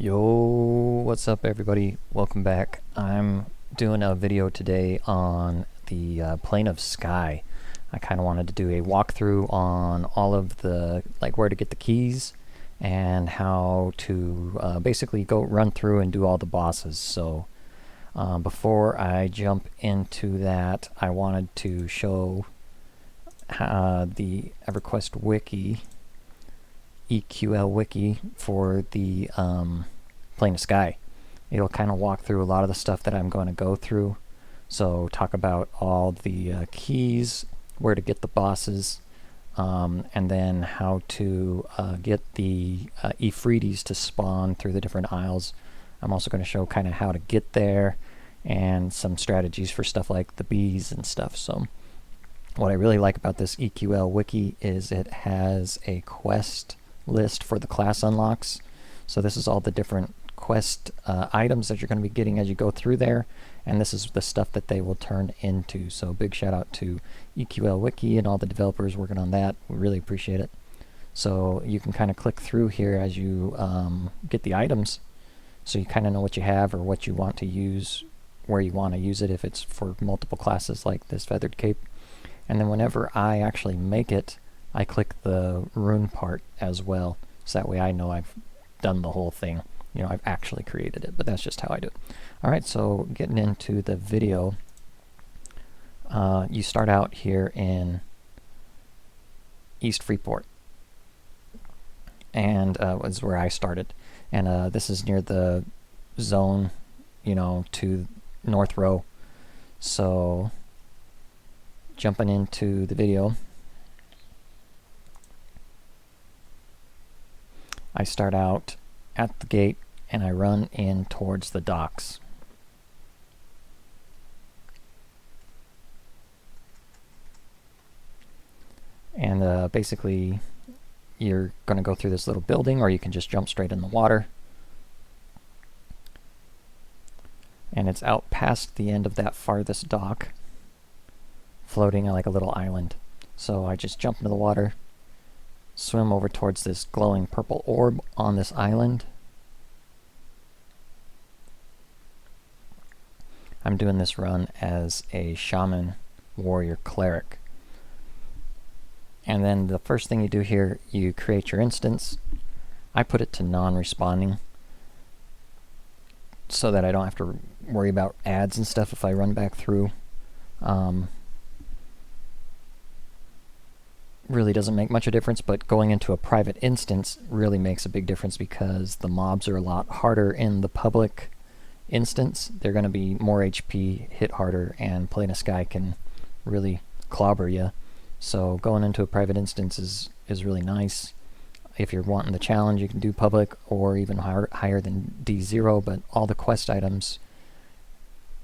Yo, what's up everybody? Welcome back. I'm doing a video today on the plane of sky. I kind of wanted to do a walkthrough on all of the, where to get the keys and how to basically go run through and do all the bosses. So before I jump into that, I wanted to show the EverQuest wiki, Eqlwiki, for the plane of sky. It'll kind of walk through a lot of the stuff that I'm going to go through. So talk about all the keys, where to get the bosses, and then how to get the Efreetis to spawn through the different isles. I'm also going to show kind of how to get there and some strategies for stuff like the bees and stuff. So what I really like about this Eqlwiki is it has a quest list for the class unlocks. So this is all the different quest items that you're going to be getting as you go through there, and this is the stuff that they will turn into. So big shout out to Eqlwiki and all the developers working on that. We really appreciate it. So you can kind of click through here as you get the items, so you kind of know what you have or what you want to use, where you want to use it if it's for multiple classes like this feathered cape. And then whenever I actually make it, I click the rune part as well, so that way I know I've done the whole thing. You know, I've actually created it, but that's just how I do it. Alright, so getting into the video, you start out here in East Freeport, and was where I started. And this is near the zone, you know, to North Row. So jumping into the video, I start out at the gate and I run in towards the docks. And basically you're going to go through this little building, or you can just jump straight in the water. And it's out past the end of that farthest dock, floating like a little island. So I just jump into the water, swim over towards this glowing purple orb on this island. I'm doing this run as a Shaman warrior cleric. And then the first thing you do here, you create your instance. I put it to non-responding so that I don't have to worry about ads and stuff if I run back through. Really doesn't make much of a difference, but going into a private instance really makes a big difference, because the mobs are a lot harder in the public instance. They're going to be more HP, hit harder, and plane of sky can really clobber you. So going into a private instance is really nice. If you're wanting the challenge, you can do public or even higher than D0, but all the quest items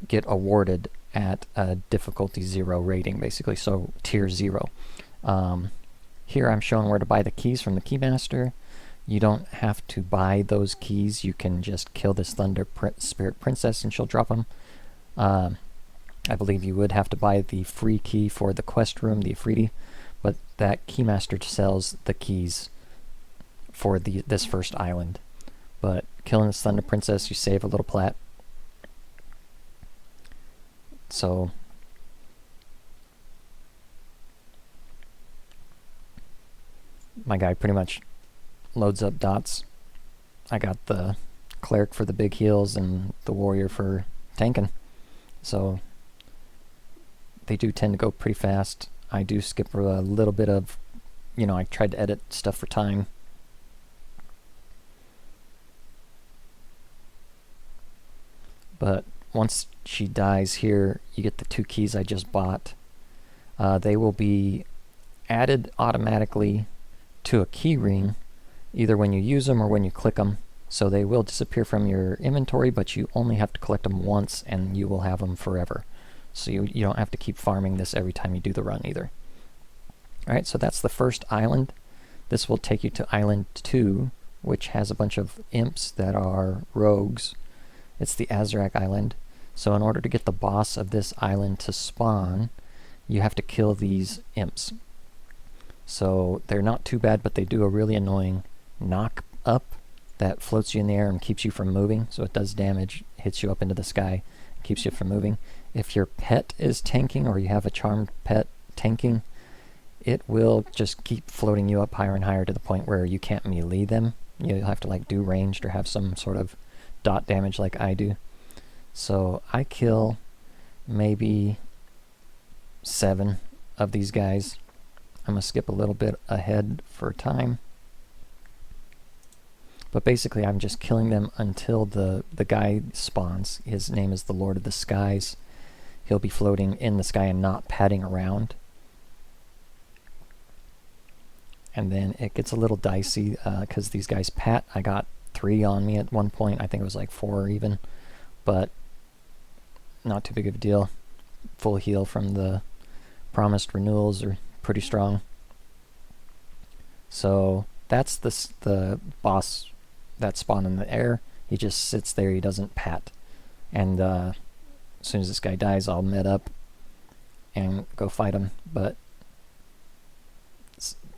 get awarded at a difficulty 0 rating, basically, so tier 0. Here I'm showing where to buy the keys from the Keymaster. You don't have to buy those keys. You can just kill this Thunder Spirit Princess and she'll drop them. I believe you would have to buy the free key for the quest room, the Efreeti, but that Keymaster sells the keys for this first island. But killing this Thunder Princess, you save a little plat. So my guy pretty much loads up dots. I got the Cleric for the big heals and the Warrior for tanking. So they do tend to go pretty fast. I do skip a little bit of, I tried to edit stuff for time. But once she dies here, you get the 2 keys I just bought. They will be added automatically to a key ring, either when you use them or when you click them. So they will disappear from your inventory, but you only have to collect them once and you will have them forever. So you don't have to keep farming this every time you do the run either. Alright, so that's the first island. This will take you to Island 2, which has a bunch of imps that are rogues. It's the Azrak Island. So in order to get the boss of this island to spawn, you have to kill these imps. So they're not too bad, but they do a really annoying knock up that floats you in the air and keeps you from moving. So it does damage, hits you up into the sky, keeps you from moving. If your pet is tanking, or you have a charmed pet tanking, it will just keep floating you up higher and higher to the point where you can't melee them. You'll have to like do ranged or have some sort of dot damage like I do. So I kill maybe 7 of these guys. I'm going to skip a little bit ahead for time. But basically I'm just killing them until the guy spawns. His name is the Lord of the Skies. He'll be floating in the sky and not padding around. And then it gets a little dicey because these guys pat. I got 3 on me at one point. I think it was like 4 even. But not too big of a deal. Full heal from the promised renewals are pretty strong. So that's the boss that spawned in the air. He just sits there. He doesn't pat. And as soon as this guy dies, I'll med up and go fight him. But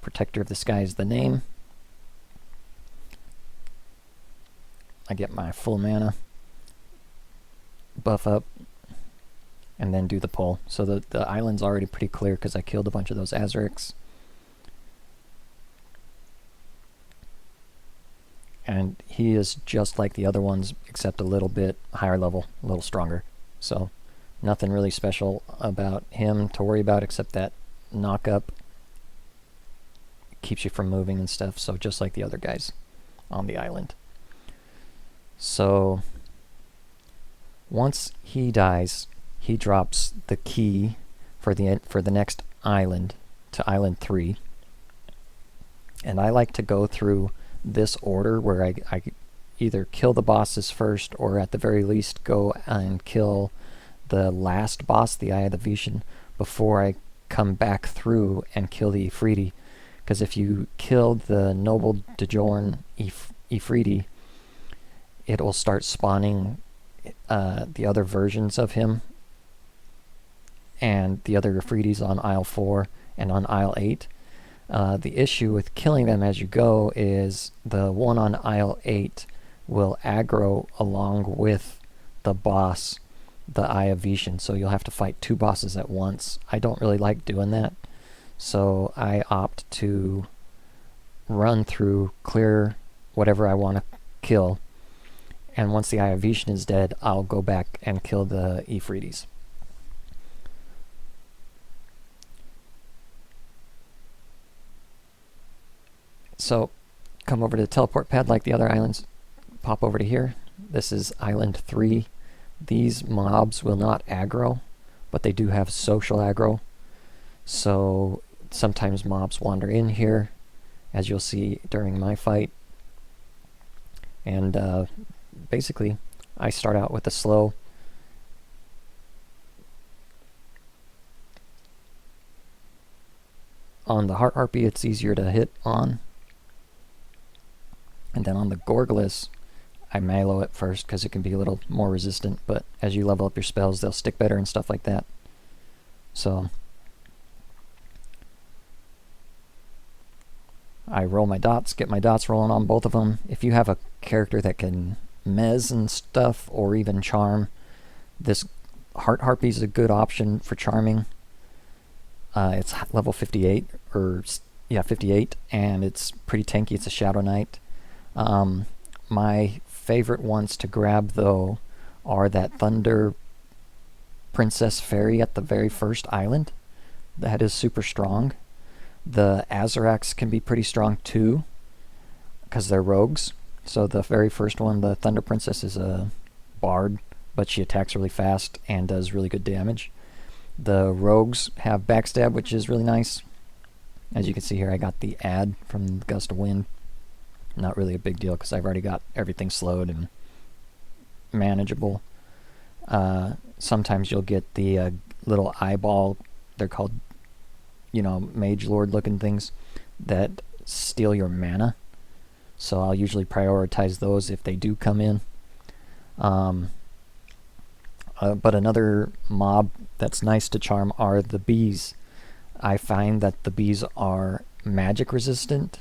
Protector of the Sky is the name. I get my full mana, buff up, and then do the pull. So the island's already pretty clear because I killed a bunch of those Azurics. And he is just like the other ones, except a little bit higher level, a little stronger. So nothing really special about him to worry about except that knock up keeps you from moving and stuff. So just like the other guys on the island. So once he dies, he drops the key for the next island to Island 3. And I like to go through this order where I either kill the bosses first, or at the very least go and kill the last boss, the Eye of the Veeshan, before I come back through and kill the Efreeti. Because if you kill the noble Dojorn Efreeti, it will start spawning the other versions of him and the other Efreetis on Isle 4 and on Isle 8. The issue with killing them as you go is the one on Isle 8 will aggro along with the boss, the Eye of Veeshan, so you'll have to fight 2 bosses at once. I don't really like doing that, so I opt to run through, clear whatever I want to kill, and once the Eye of Veeshan is dead, I'll go back and kill the Efreetis. So come over to the teleport pad like the other islands. Pop over to here. This is Island 3. These mobs will not aggro, but they do have social aggro. So sometimes mobs wander in here, as you'll see during my fight. And basically, I start out with a slow. On the Heart Harpy, it's easier to hit on. And then on the Gorgulus, I Malo it first because it can be a little more resistant, but as you level up your spells, they'll stick better and stuff like that. So I roll my dots, get my dots rolling on both of them. If you have a character that can mez and stuff, or even charm, this Heart Harpy is a good option for charming. It's level 58, or yeah, 58, and it's pretty tanky. It's a Shadow Knight. My favorite ones to grab, though, are that Thunder Princess Fairy at the very first island. That is super strong. The Azaracs can be pretty strong, too, because they're rogues. So the very first one, the Thunder Princess, is a bard, but she attacks really fast and does really good damage. The rogues have backstab, which is really nice. As you can see here, I got the ad from Gust of Wind. Not really a big deal because I've already got everything slowed and manageable. Sometimes you'll get the little eyeball, they're called, Mage Lord looking things, that steal your mana. So I'll usually prioritize those if they do come in. But another mob that's nice to charm are the bees. I find that the bees are magic resistant,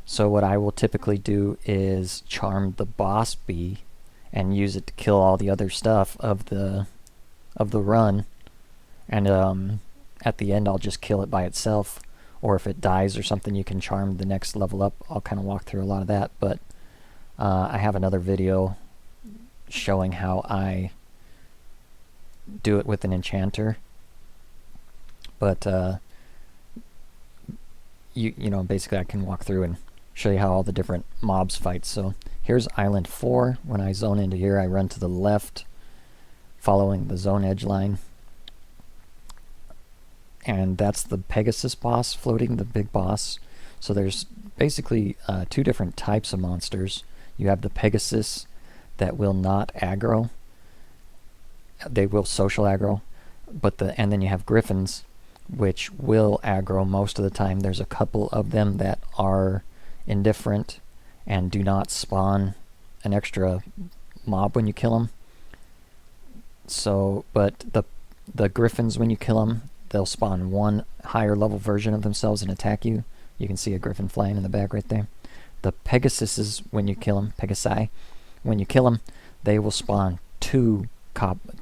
So what I will typically do is charm the boss bee and use it to kill all the other stuff of the run, and at the end I'll just kill it by itself, or if it dies or something you can charm the next level up. I'll kind of walk through a lot of that, but I have another video showing how I do it with an enchanter, but you know, basically I can walk through and show you how all the different mobs fight. So here's Island 4. When I zone into here, I run to the left, following the zone edge line. And that's the Pegasus boss floating, the big boss. So there's basically two different types of monsters. You have the Pegasus that will not aggro. They will social aggro. And then you have Griffins, which will aggro most of the time. There's a couple of them that are indifferent and do not spawn an extra mob when you kill them. So, but the Griffins, when you kill them, they'll spawn one higher level version of themselves and attack you. You can see a Griffin flying in the back right there. The Pegasuses, when you kill them, Pegasi, when you kill them, they will spawn two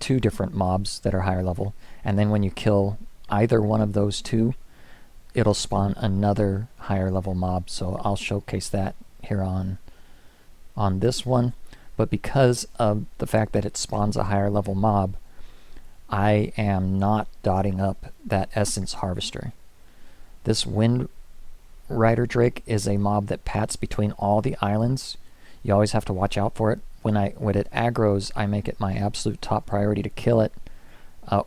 different mobs that are higher level. And then when you kill either one of those two, it'll spawn another higher level mob. So I'll showcase that here on this one. But because of the fact that it spawns a higher level mob, I am not dotting up that Essence Harvester. This Wind Rider Drake is a mob that pats between all the islands. You always have to watch out for it. When it aggroes, I make it my absolute top priority to kill it,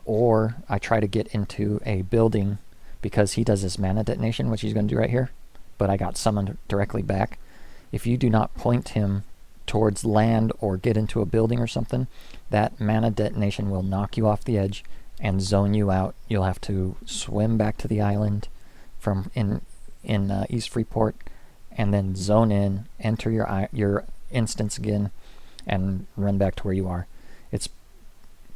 or I try to get into a building, because he does this mana detonation, which he's going to do right here, but I got summoned directly back. If you do not point him towards land or get into a building or something, that mana detonation will knock you off the edge and zone you out. You'll have to swim back to the island from in East Freeport, and then zone in, enter your instance again, and run back to where you are. It's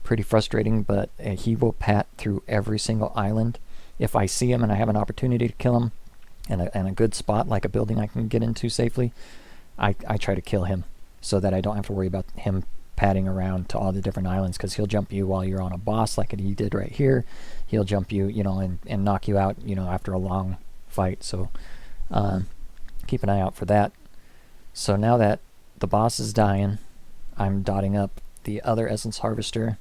pretty frustrating, but he will pat through every single island. If I see him and I have an opportunity to kill him, and a good spot like a building I can get into safely, I try to kill him, so that I don't have to worry about him padding around to all the different islands, because he'll jump you while you're on a boss like he did right here. He'll jump you, and knock you out, after a long fight. So keep an eye out for that. So now that the boss is dying, I'm dotting up the other Essence Harvester.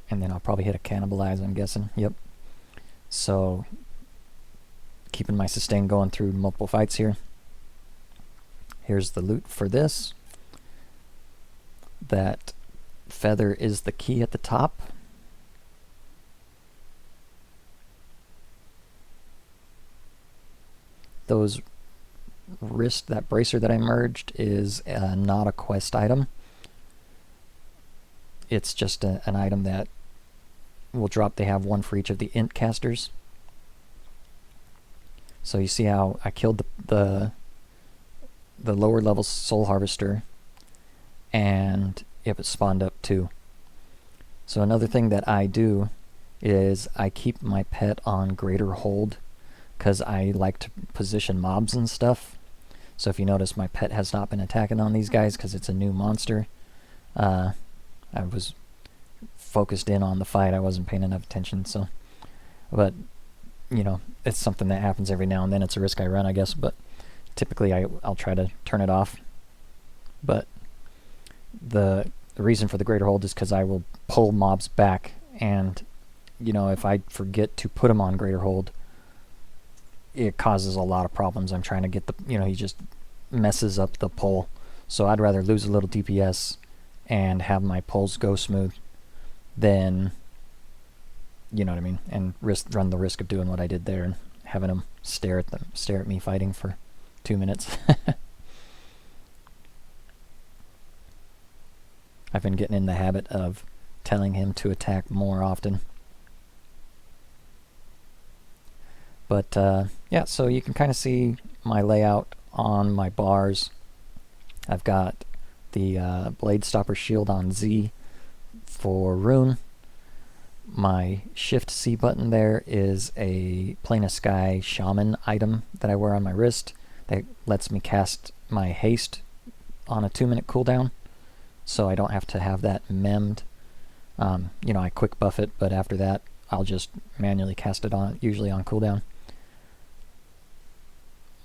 And then I'll probably hit a Cannibalize, I'm guessing. Yep. So keeping my sustain going through multiple fights here. Here's the loot for this. That feather is the key at the top. Those that bracer that I merged is not a quest item. It's just an item that will drop. They have one for each of the int casters. So you see how I killed the lower level soul harvester, and it spawned up too. So another thing that I do is I keep my pet on greater hold, because I like to position mobs and stuff. So if you notice, my pet has not been attacking on these guys because it's a new monster. I was focused in on the fight. I wasn't paying enough attention. So, but it's something that happens every now and then. It's a risk I run, I guess. But typically, I'll try to turn it off. But the reason for the greater hold is because I will pull mobs back, and if I forget to put them on greater hold, it causes a lot of problems. I'm trying to get he just messes up the pull. So I'd rather lose a little DPS and have my pulls go smooth than, you know what I mean, and run the risk of doing what I did there and having them stare at me fighting for 2 minutes. I've been getting in the habit of telling him to attack more often. But yeah, so you can kind of see my layout on my bars. I've got the Blade Stopper shield on Z for rune. My Shift C button there is a Plane of Sky Shaman item that I wear on my wrist that lets me cast my haste on a 2-minute cooldown, so I don't have to have that memmed. I quick buff it, but after that I'll just manually cast it on, usually on cooldown.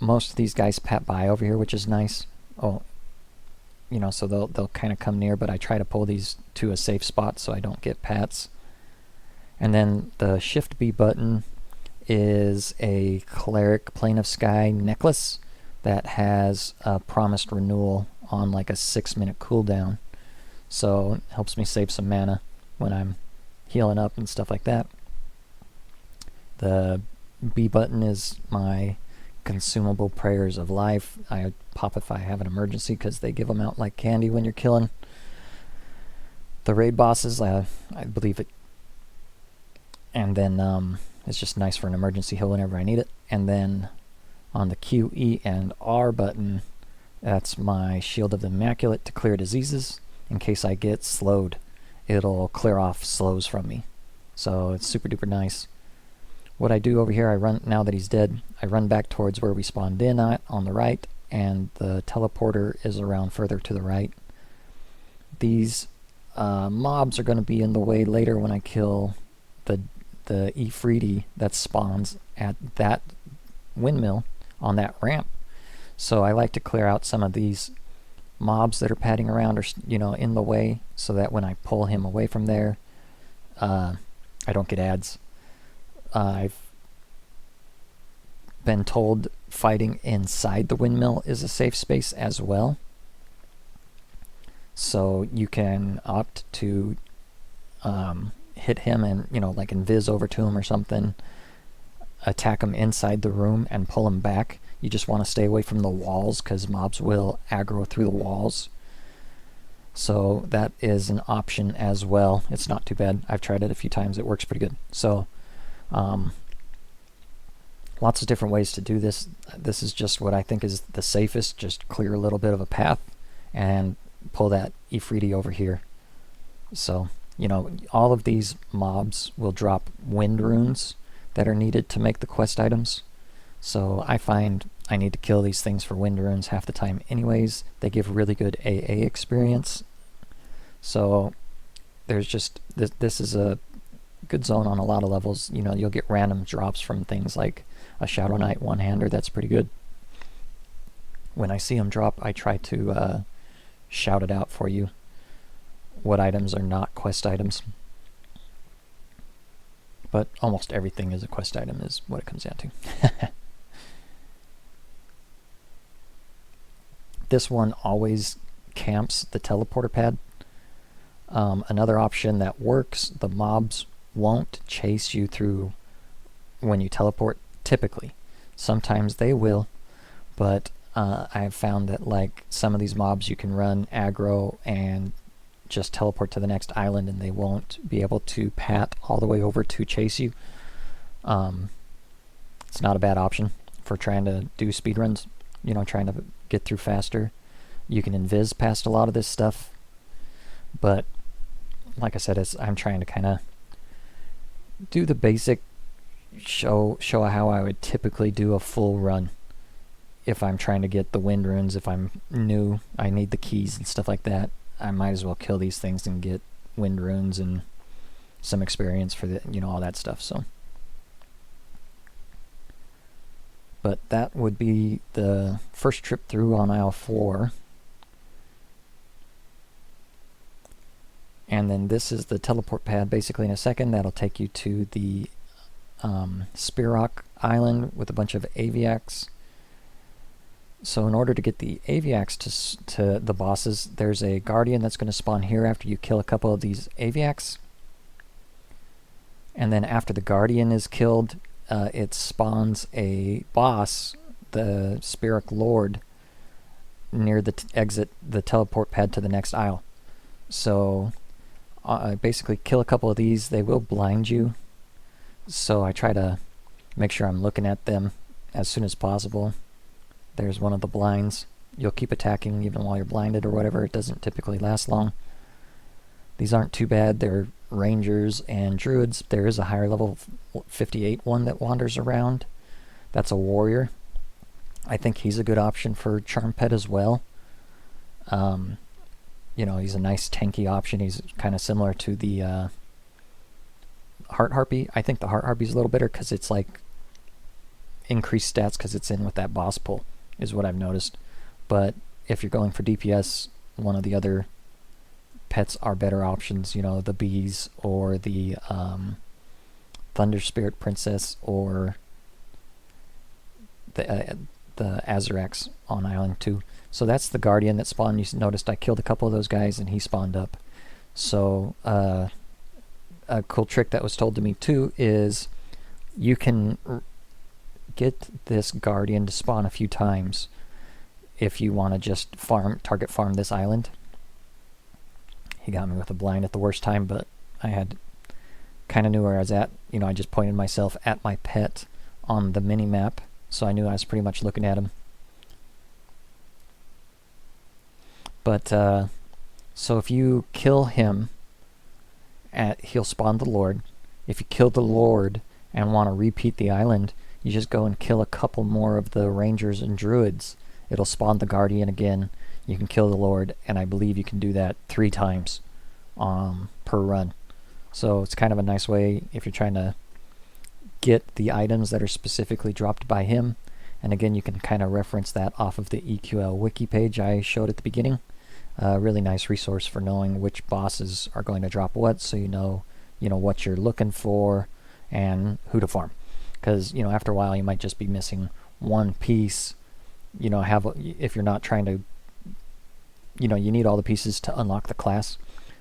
Most of these guys pat by over here, which is nice. So they'll kind of come near, but I try to pull these to a safe spot so I don't get pats. And then the Shift B button is a Cleric Plane of Sky necklace that has a promised renewal on like a 6-minute cooldown. So it helps me save some mana when I'm healing up and stuff like that. The B button is my consumable Prayers of Life. I pop if I have an emergency because they give them out like candy when you're killing the raid bosses. I believe it. And then it's just nice for an emergency heal whenever I need it. And then on the Q, E, and R button, that's my Shield of the Immaculate to clear diseases. In case I get slowed, it'll clear off slows from me. So it's super duper nice. What I do over here, I run, now that he's dead, I run back towards where we spawned in at on the right, and the teleporter is around further to the right. These mobs are going to be in the way later when I kill the Efreeti that spawns at that windmill on that ramp. So I like to clear out some of these mobs that are padding around or in the way, so that when I pull him away from there, I don't get ads. I've been told fighting inside the windmill is a safe space as well. So you can opt to hit him and, like invis over to him or something, attack him inside the room and pull him back. You just want to stay away from the walls because mobs will aggro through the walls. So that is an option as well. It's not too bad. I've tried it a few times. It works pretty good. So lots of different ways to do this. This is just what I think is the safest. Just clear a little bit of a path and pull that Efreeti over here. So, all of these mobs will drop wind runes that are needed to make the quest items. So I find I need to kill these things for wind runes half the time anyways. They give really good AA experience. So there's just, this is a good zone on a lot of levels. You'll get random drops from things like a Shadow Knight one-hander. That's pretty good. When I see them drop, I try to shout it out for you. What items are not quest items. But almost everything is a quest item is what it comes down to. This one always camps the teleporter pad. Another option that works, the mobs won't chase you through when you teleport, typically. Sometimes they will, but I have found that like some of these mobs you can run aggro and just teleport to the next island and they won't be able to pat all the way over to chase you. It's not a bad option for trying to do speedruns, trying to get through faster. You can invis past a lot of this stuff, but like I said, I'm trying to kind of do the basic show how I would typically do a full run. If I'm trying to get the wind runes, if I'm new, I need the keys and stuff like that, I might as well kill these things and get wind runes and some experience for the, all that stuff. So, but that would be the first trip through on aisle 4. And then this is the teleport pad basically in a second. That'll take you to the Spear Rock Island with a bunch of Aviacs. So in order to get the Aviacs to the bosses, there's a Guardian that's going to spawn here after you kill a couple of these Aviacs. And then after the Guardian is killed, it spawns a boss, the Spirit Lord, near the exit the teleport pad to the next aisle. So basically kill a couple of these. They will blind you. So I try to make sure I'm looking at them as soon as possible. There's one of the blinds. You'll keep attacking even while you're blinded or whatever. It doesn't typically last long. These aren't too bad. They're rangers and druids. There is a higher level 58 one that wanders around. That's a warrior. I think he's a good option for Charm Pet as well. You know, he's a nice tanky option. He's kind of similar to the Heart Harpy. I think the Heart Harpy's a little better because it's like increased stats because it's in with that boss pull, is what I've noticed. But if you're going for DPS, one of the other pets are better options. You know, the bees or the Thunder Spirit Princess or the Azarax on Island 2. So that's the Guardian that spawned. You noticed I killed a couple of those guys and he spawned up. So a cool trick that was told to me too is you can get this Guardian to spawn a few times if you want to just target farm this island. He got me with a blind at the worst time, but I kind of knew where I was at. You know, I just pointed myself at my pet on the mini map, so I knew I was pretty much looking at him. But so if you kill him, he'll spawn the Lord. If you kill the Lord and want to repeat the island, you just go and kill a couple more of the rangers and druids. It'll spawn the Guardian again. You can kill the Lord, and I believe you can do that 3 times per run. So it's kind of a nice way if you're trying to get the items that are specifically dropped by him. And again, you can kind of reference that off of the Eqlwiki page I showed at the beginning. Really nice resource for knowing which bosses are going to drop what, so you know what you're looking for and who to farm. Because after a while you might just be missing one piece. If you're not trying to, you need all the pieces to unlock the class.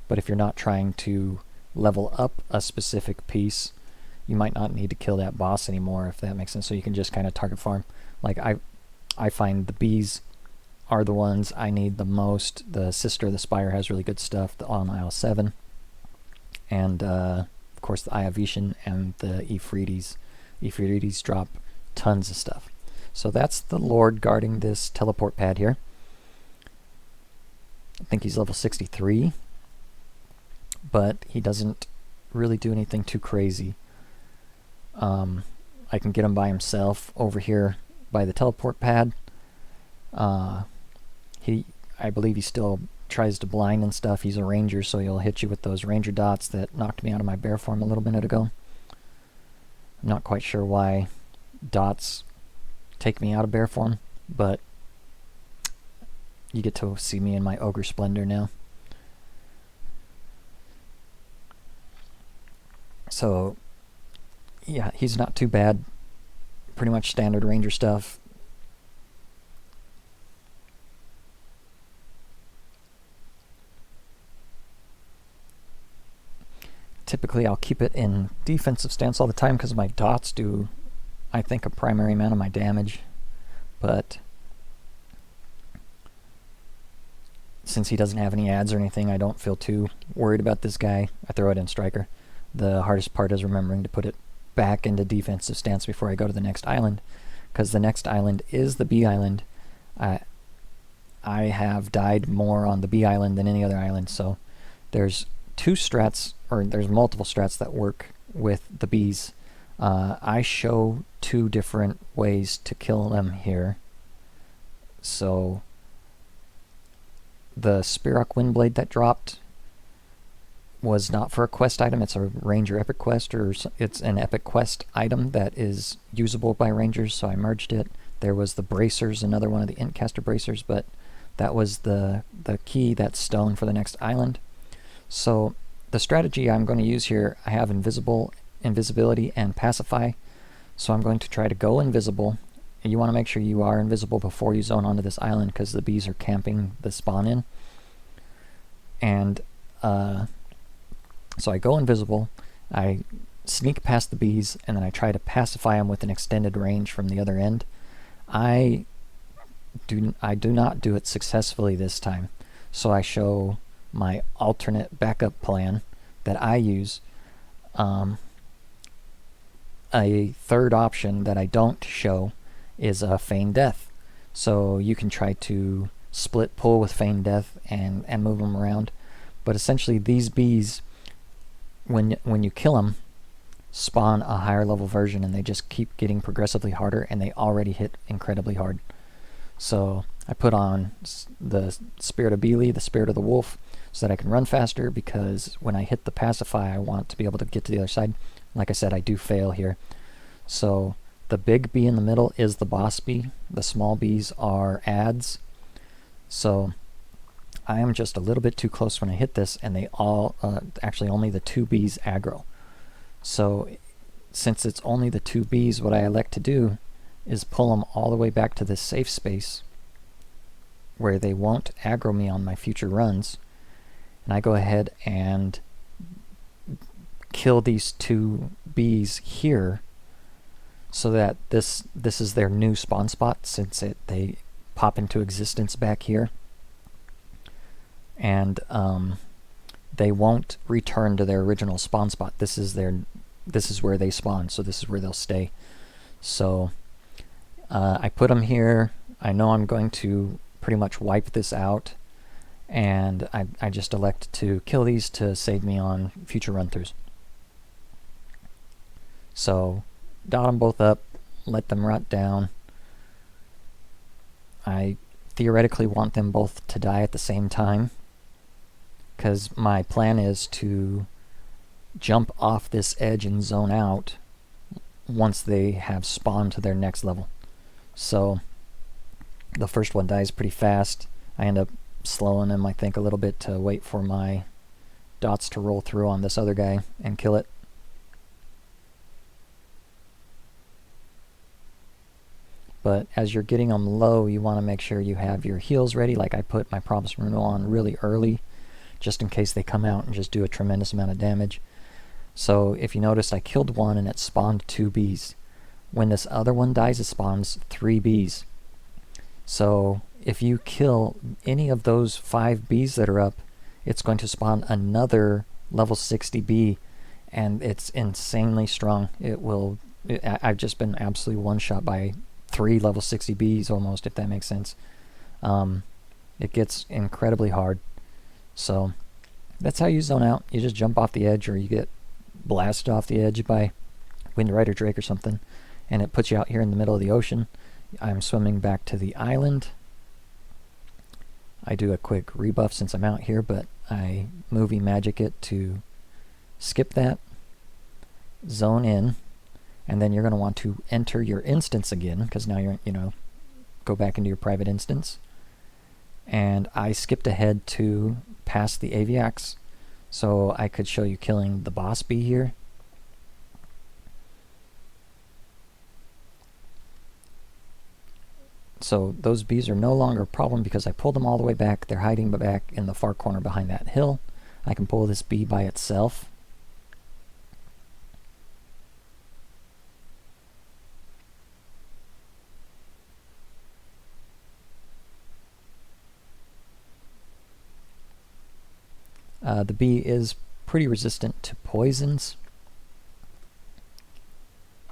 But if you're not trying to level up a specific piece, you might not need to kill that boss anymore, if that makes sense. So you can just kind of target farm. Like I find the bees are the ones I need the most. The Sister of the Spire has really good stuff on Isle 7. And of course the Eye of Veeshan and the Efreetis. Efreetis drop tons of stuff. So that's the Lord guarding this teleport pad here. I think he's level 63. But he doesn't really do anything too crazy. I can get him by himself over here by the teleport pad. I believe he still tries to blind and stuff. He's a ranger, so he'll hit you with those ranger dots that knocked me out of my bear form a little minute ago. I'm not quite sure why dots take me out of bear form, but you get to see me in my ogre splendor now. So yeah, he's not too bad. Pretty much standard ranger stuff. Typically I'll keep it in defensive stance all the time because my dots do, I think, a primary amount of my damage. But since he doesn't have any ads or anything, I don't feel too worried about this guy. I throw it in striker. The hardest part is remembering to put it back into defensive stance before I go to the next island, because the next island is the bee island. I have died more on the bee island than any other island, so there's multiple strats that work with the bees. I show 2 different ways to kill them here. So the Spirok Windblade that dropped was not for a quest item. It's a ranger epic quest, or it's an epic quest item that is usable by rangers, so I merged it. There was the bracers, another one of the Intcaster bracers, but that was the key, that stone for the next island. So the strategy I'm going to use here, I have invisibility and pacify. So I'm going to try to go invisible. You want to make sure you are invisible before you zone onto this island, because the bees are camping the spawn in. And so I go invisible, I sneak past the bees, and then I try to pacify them with an extended range from the other end. I do not do it successfully this time, so I show my alternate backup plan that I use. A third option that I don't show is a feign death. So you can try to split pull with feign death and move them around. But essentially these bees when you kill them, spawn a higher level version, and they just keep getting progressively harder, and they already hit incredibly hard. So I put on the Spirit of Beely, the Spirit of the Wolf, so that I can run faster, because when I hit the Pacify, I want to be able to get to the other side. Like I said, I do fail here. So the big bee in the middle is the boss bee. The small bees are adds. So I am just a little bit too close when I hit this, and they all, actually only the 2 bees aggro. So since it's only the 2 bees, what I elect to do is pull them all the way back to this safe space where they won't aggro me on my future runs. And I go ahead and kill these 2 bees here, so that this is their new spawn spot, since they pop into existence back here. And they won't return to their original spawn spot. This is where they spawn, so this is where they'll stay. So I put them here. I know I'm going to pretty much wipe this out, and I just elect to kill these to save me on future run-throughs. So dot them both up, let them rot down. I theoretically want them both to die at the same time, because my plan is to jump off this edge and zone out once they have spawned to their next level. So the first one dies pretty fast. I end up slowing him, I think, a little bit to wait for my dots to roll through on this other guy and kill it. But as you're getting them low, you want to make sure you have your heals ready. Like I put my Promise Rune on really early, just in case they come out and just do a tremendous amount of damage. So if you notice, I killed one and it spawned 2 bees. When this other one dies, it spawns 3 bees. So if you kill any of those 5 bees that are up, it's going to spawn another level 60 bee, and it's insanely strong. I've just been absolutely one-shot by 3 level 60 bees almost, if that makes sense. It gets incredibly hard. So that's how you zone out. You just jump off the edge, or you get blasted off the edge by Windrider Drake or something, and it puts you out here in the middle of the ocean. I'm swimming back to the island. I do a quick rebuff since I'm out here, but I movie magic it to skip that, zone in, and then you're going to want to enter your instance again, because now you're, go back into your private instance. And I skipped ahead to past the Aviax, so I could show you killing the boss bee here. So those bees are no longer a problem because I pulled them all the way back. They're hiding back in the far corner behind that hill. I can pull this bee by itself. The bee is pretty resistant to poisons.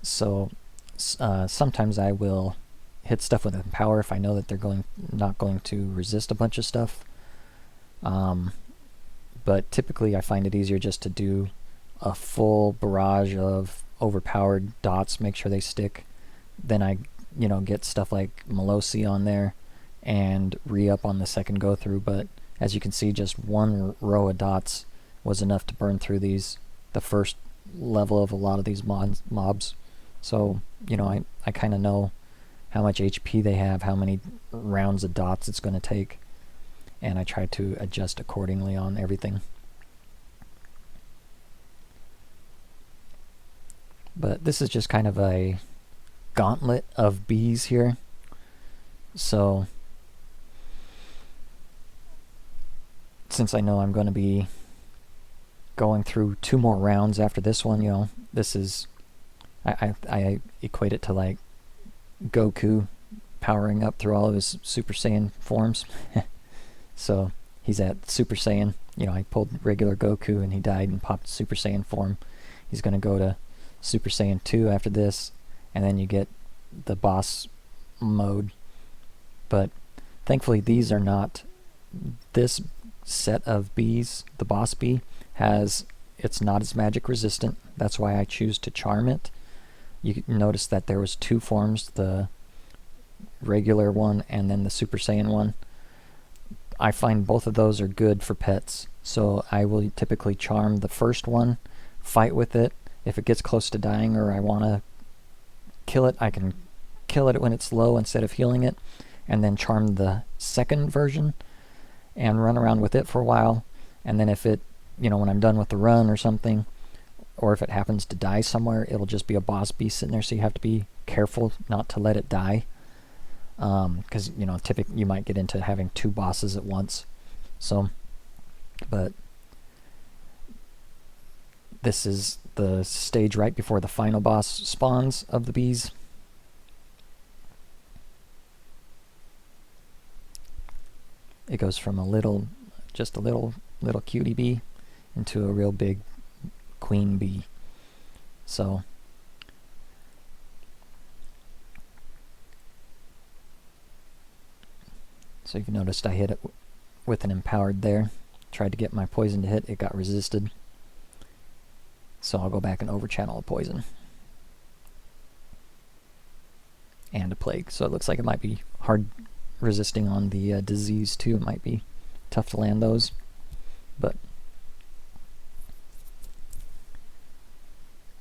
So sometimes I will hit stuff with Empower if I know that they're not going to resist a bunch of stuff. But typically I find it easier just to do a full barrage of overpowered dots, make sure they stick. Then I, get stuff like Melosi on there and re-up on the second go through. But as you can see, just one row of dots was enough to burn through the first level of a lot of these mobs. So, I kind of know how much HP they have, how many rounds of dots it's going to take, and I try to adjust accordingly on everything. But this is just kind of a gauntlet of bees here. So since I know I'm going to be going through 2 more rounds after this one, this is, I equate it to like Goku powering up through all of his Super Saiyan forms. So he's at Super Saiyan. I pulled regular Goku and he died and popped Super Saiyan form. He's going to go to Super Saiyan 2 after this, and then you get the boss mode. But thankfully these are not, this set of bees, the boss bee, has it's not as magic resistant. That's why I choose to charm it. You notice that there was two forms, the regular one and then the Super Saiyan one. I find both of those are good for pets, so I will typically charm the first one, fight with it. If it gets close to dying or I want to kill it, I can kill it when it's low instead of healing it, and then charm the second version and run around with it for a while. And then if it, when I'm done with the run or something, or if it happens to die somewhere, it'll just be a boss beast sitting there, so you have to be careful not to let it die. Because, typically you might get into having two bosses at once. So, but this is the stage right before the final boss spawns of the bees. It goes from just a little cutie bee into a real big queen bee. So you've noticed I hit it with an empowered there. Tried to get my poison to hit, it got resisted. So I'll go back and overchannel a poison. And a plague. So it looks like it might be hard resisting on the disease too. It might be tough to land those. But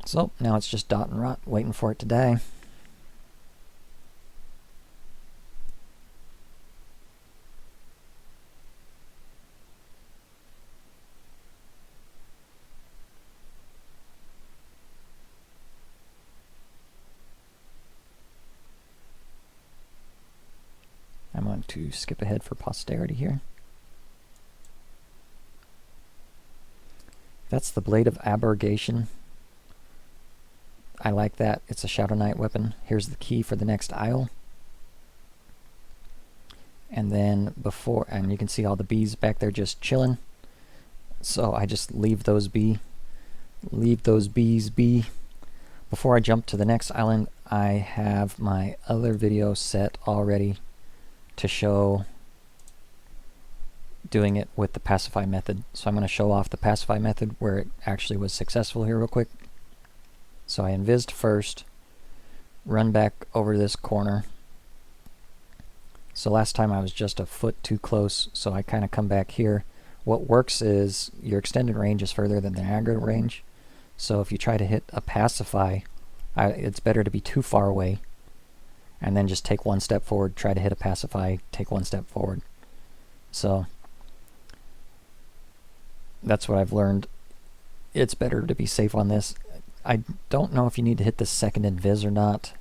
so now it's just dot and rot, waiting for it to die. I'm going to skip ahead for posterity here. That's the Blade of Abrogation. I like that. It's a Shadow Knight weapon. Here's the key for the next aisle. And then and you can see all the bees back there just chilling. So I just leave those bees be. Before I jump to the next island, I have my other video set already to show doing it with the Pacify method. So I'm going to show off the Pacify method where it actually was successful here real quick. So I invised first, run back over this corner. So last time I was just a foot too close, so I kind of come back here. What works is your extended range is further than the aggro range. So if you try to hit a Pacify, it's better to be too far away and then just take one step forward, try to hit a Pacify, take one step forward. So that's what I've learned. It's better to be safe on this. I don't know if you need to hit the second invis or not,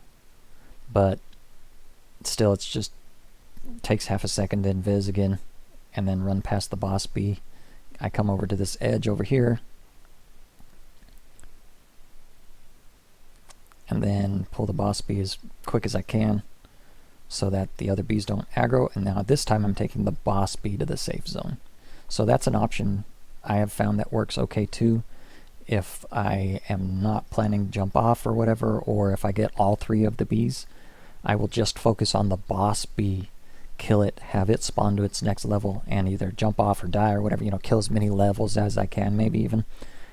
but still it's just takes half a second to invis again and then run past the boss bee. I come over to this edge over here and then pull the boss bee as quick as I can so that the other bees don't aggro. And now this time I'm taking the boss bee to the safe zone. So that's an option I have found that works okay too. If I am not planning to jump off or whatever, or if I get all three of the bees, I will just focus on the boss bee, kill it, have it spawn to its next level, and either jump off or die or whatever, kill as many levels as I can, maybe even,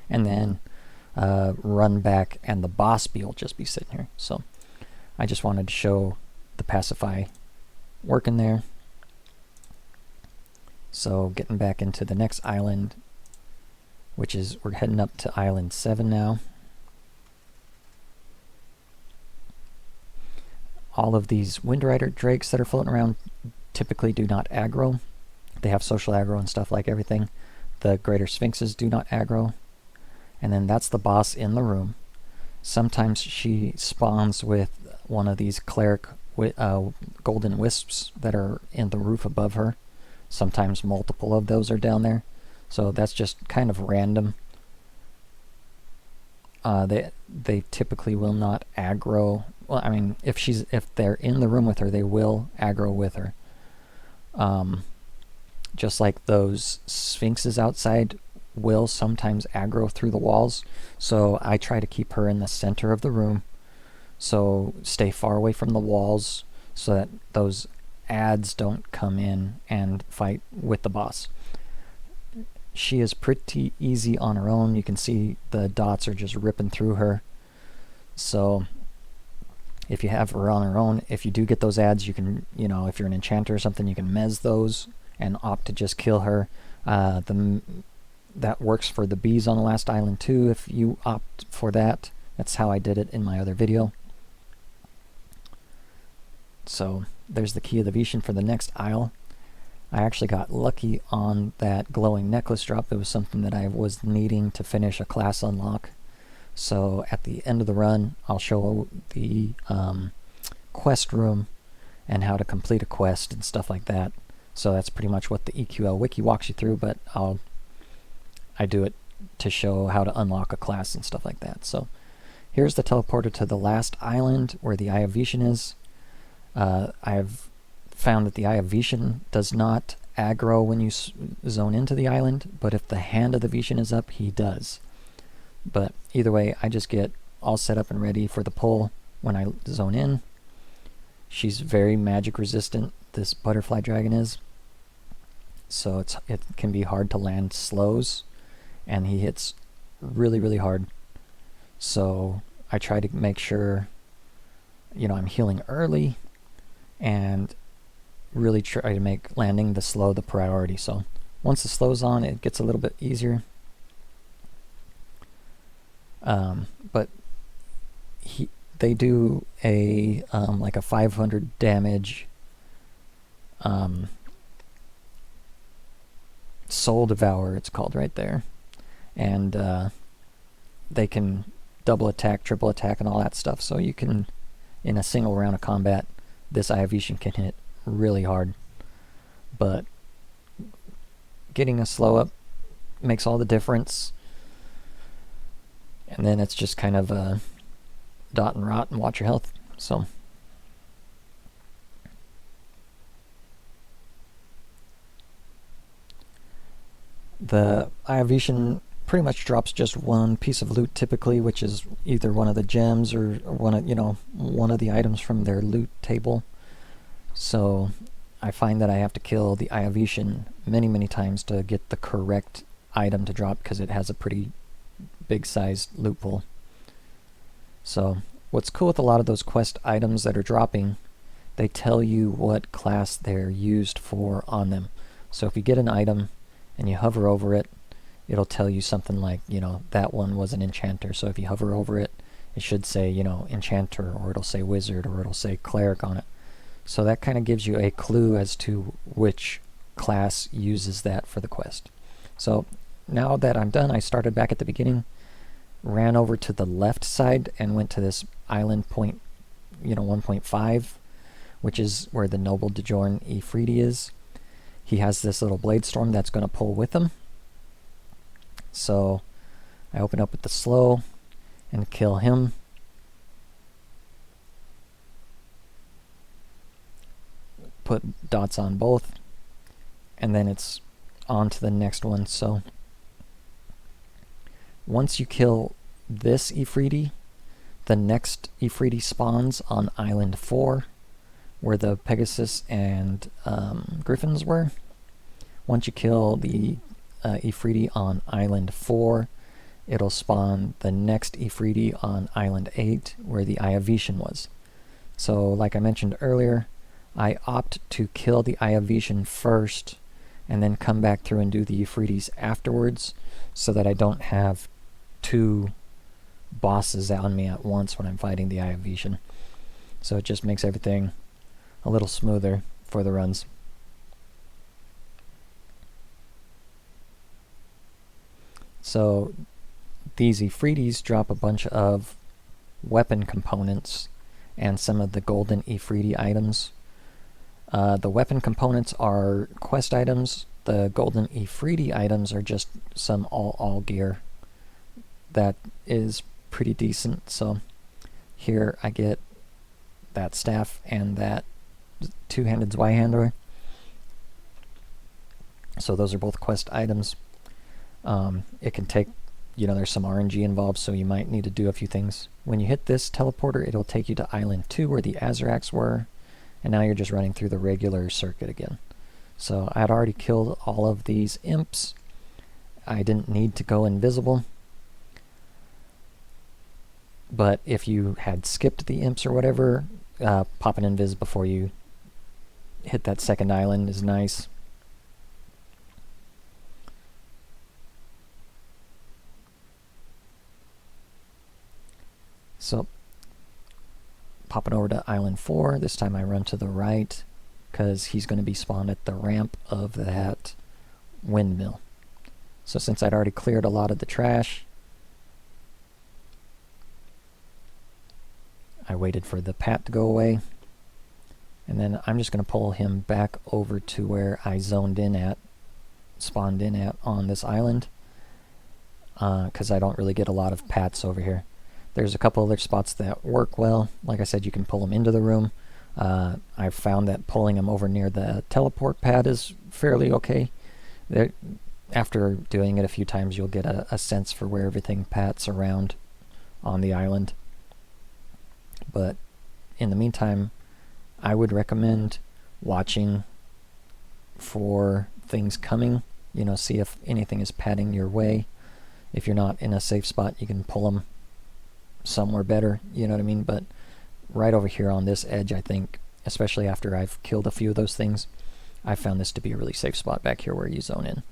and then run back, and the boss bee will just be sitting here. So I just wanted to show the Pacify working there. So getting back into the next island, which is, we're heading up to Island 7 now. All of these Windrider drakes that are floating around typically do not aggro. They have social aggro and stuff like everything. The Greater Sphinxes do not aggro. And then that's the boss in the room. Sometimes she spawns with one of these Cleric golden wisps that are in the roof above her. Sometimes multiple of those are down there. So that's just kind of random. They typically will not aggro. Well, I mean, if they're in the room with her, they will aggro with her. Just like those sphinxes outside will sometimes aggro through the walls. So I try to keep her in the center of the room. So stay far away from the walls so that those ads don't come in and fight with the boss. she is pretty easy on her own. You can see the dots are just ripping through her. So if you have her on her own, if you do get those ads, you can, you know, if you're an enchanter or something, you can mez those and opt to just kill her. That works for the bees on the last island too, if you opt for that. That's how I did it in my other video. So there's the key of the Veeshan for the next isle. I actually got lucky on that glowing necklace drop. It was something that I was needing to finish a class unlock. So at the end of the run, I'll show the quest room and how to complete a quest and stuff like that. So that's pretty much what the Eqlwiki walks you through, but I do it to show how to unlock a class and stuff like that. So here's the teleporter to the last island where the Eye of Veeshan is. I've found that the Eye of Veeshan does not aggro when you zone into the island, but if the hand of the Veeshan is up, he does. But either way, I just get all set up and ready for the pull when I zone in. She's very magic resistant, this butterfly dragon is. So it can be hard to land slows, and he hits really, really hard. So I try to make sure, you know, I'm healing early and really try to make landing the slow the priority. So once the slow's on, it gets a little bit easier. But they do a like a 500 damage Soul Devour, it's called right there, and they can double attack, triple attack, and all that stuff. So you can, in a single round of combat, this Eye of Veeshan can hit really hard. But getting a slow up makes all the difference. And then it's just kind of a dot and rot and watch your health. So the Eye of Veeshan pretty much drops just one piece of loot typically, which is either one of the gems or one of, you know, one of the items from their loot table. So I find that I have to kill the Eye of Veeshan many, many times to get the correct item to drop, because it has a pretty big sized loot pool. So what's cool with a lot of those quest items that are dropping, they tell you what class they're used for on them. So if you get an item and you hover over it, it'll tell you something like, you know, that one was an enchanter. So if you hover over it, it should say, you know, enchanter, or it'll say wizard, or it'll say cleric on it. So that kind of gives you a clue as to which class uses that for the quest. So now that I'm done, I started back at the beginning, ran over to the left side and went to this island point, you know, 1.5, which is where the noble Dojorn Efreeti is. He has this little blade storm that's going to pull with him. So I open up with the slow and kill him. Put dots on both, and then it's on to the next one. So once you kill this Efreeti, the next Efreeti spawns on Island 4, where the Pegasus and Griffins were. Once you kill the Efreeti on Island 4, it'll spawn the next Efreeti on Island 8, where the Eye of Veeshan was. So, like I mentioned earlier, I opt to kill the Eye of Veeshan first, and then come back through and do the Efreetis afterwards, so that I don't have two bosses on me at once when I'm fighting the Eye of Veeshan. So it just makes everything a little smoother for the runs. So these Efreetis drop a bunch of weapon components and some of the golden Efreeti items. The weapon components are quest items. The golden Efreeti items are just some all gear that is pretty decent. So here I get that staff and that two-handed Zweihander. So those are both quest items. It can take, you know, there's some RNG involved, so you might need to do a few things. When you hit this teleporter, it'll take you to Island 2 where the Azracs were, and now you're just running through the regular circuit again. So I had already killed all of these imps, I didn't need to go invisible. But if you had skipped the imps or whatever, pop an invis before you hit that second island is nice. So, popping over to island 4, this time I run to the right, because he's going to be spawned at the ramp of that windmill. So since I'd already cleared a lot of the trash, I waited for the pat to go away, and then I'm just going to pull him back over to where I spawned in at on this island, because I don't really get a lot of pats over here. There's a couple other spots that work well. Like I said, you can pull them into the room. I've found that pulling them over near the teleport pad is fairly okay. After doing it a few times, you'll get a sense for where everything pats around on the island. But in the meantime, I would recommend watching for things coming. You know, see if anything is patting your way. If you're not in a safe spot, you can pull them somewhere better, you know what I mean? But right over here on this edge, I think, especially after I've killed a few of those things, I found this to be a really safe spot back here where you zone in.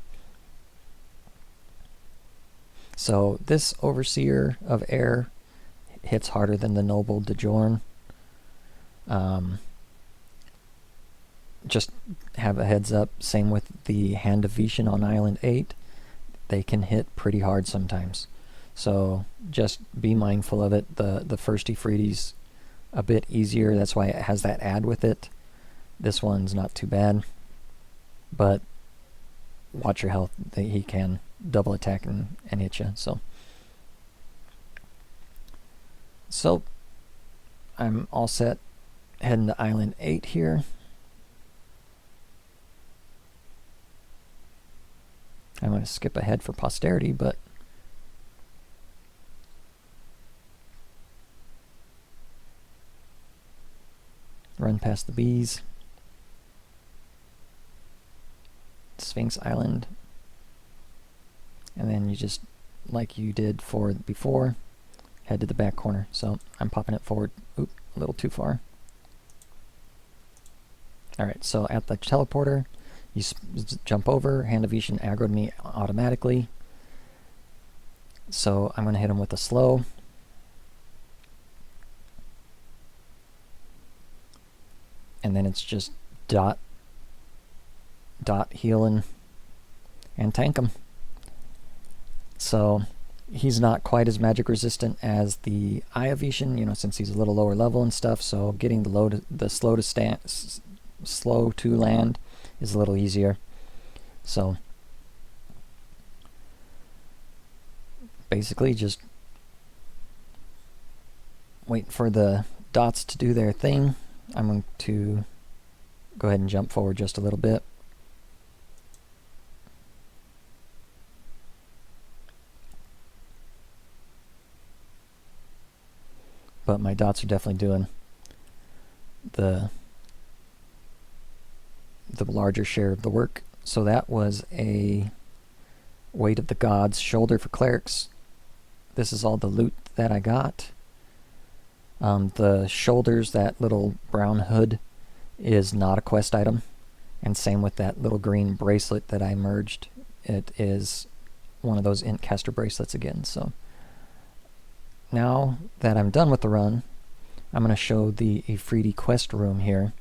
So this Overseer of Air hits harder than the Noble Dojorn. Just have a heads up. Same with the Hand of Veeshan on Island 8. They can hit pretty hard sometimes. So just be mindful of it. The first Efreeti's a bit easier. That's why it has that add with it. This one's not too bad. But watch your health. He can double attack and hit you. So I'm all set. Heading to Island 8 here. I'm going to skip ahead for posterity, but run past the bees. Sphinx Island. And then you just, like you did for before, head to the back corner. So I'm popping it forward. Oop, a little too far. Alright, so at the teleporter, you jump over. Hand of Veeshan aggroed me automatically. So I'm going to hit him with a slow. And then it's just dot healing and tank him. So he's not quite as magic resistant as the Eye of Veeshan, you know, since he's a little lower level and stuff. So getting slow to land is a little easier. So basically just wait for the dots to do their thing. I'm going to go ahead and jump forward just a little bit. But my dots are definitely doing the larger share of the work. So that was a Weight of the Gods shoulder for clerics. This is all the loot that I got. The shoulders, that little brown hood, is not a quest item. And same with that little green bracelet that I merged. It is one of those int caster bracelets again. So now that I'm done with the run, I'm going to show the Efreeti quest room here.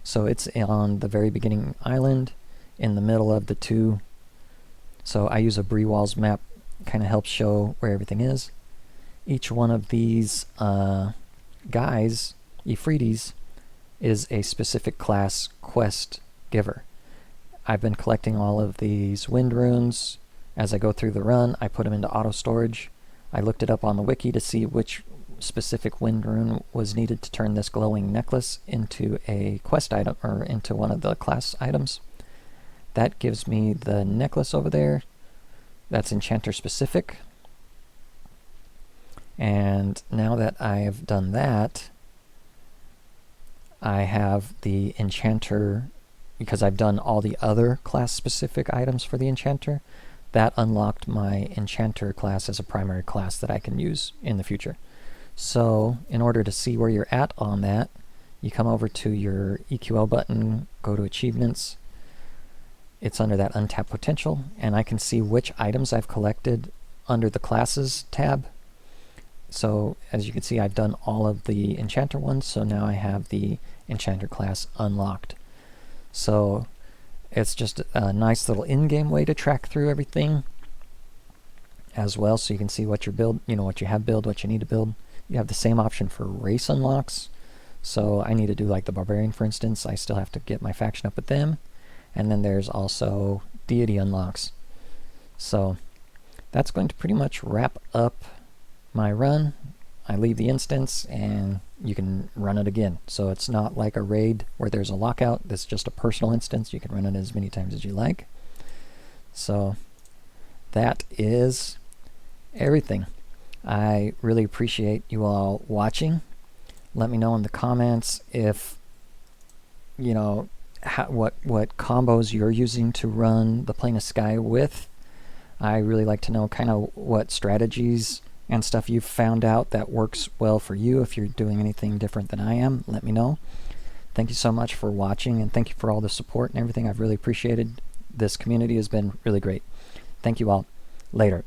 So it's on the very beginning island, in the middle of the two. So I use a Breewall's map, kind of helps show where everything is. Each one of these guys, Efreetis, is a specific class quest giver. I've been collecting all of these wind runes. As I go through the run, I put them into auto storage. I looked it up on the wiki to see which specific wind rune was needed to turn this glowing necklace into a quest item, or into one of the class items. That gives me the necklace over there. That's enchanter specific. And now that I have done that, I have the enchanter, because I've done all the other class specific items for the enchanter. that unlocked my enchanter class as a primary class that I can use in the future. So in order to see where you're at on that, you come over to your EQL button, go to achievements. It's under that untapped potential, and I can see which items I've collected under the classes tab. So as you can see, I've done all of the enchanter ones, so now I have the enchanter class unlocked. So it's just a nice little in-game way to track through everything as well, so you can see what you build, what you have built, what you need to build. You have the same option for race unlocks. So I need to do like the barbarian, for instance. I still have to get my faction up with them. And then there's also deity unlocks. So that's going to pretty much wrap up my run. I leave the instance and you can run it again. So it's not like a raid where there's a lockout. This is just a personal instance. You can run it as many times as you like. So that is everything. I really appreciate you all watching. Let me know in the comments if what combos you're using to run the Plane of Sky with. I really like to know kind of what strategies and stuff you've found out that works well for you. If you're doing anything different than I am, let me know. Thank you so much for watching, and thank you for all the support and everything. I've really appreciated. This community has been really great. Thank you all. Later.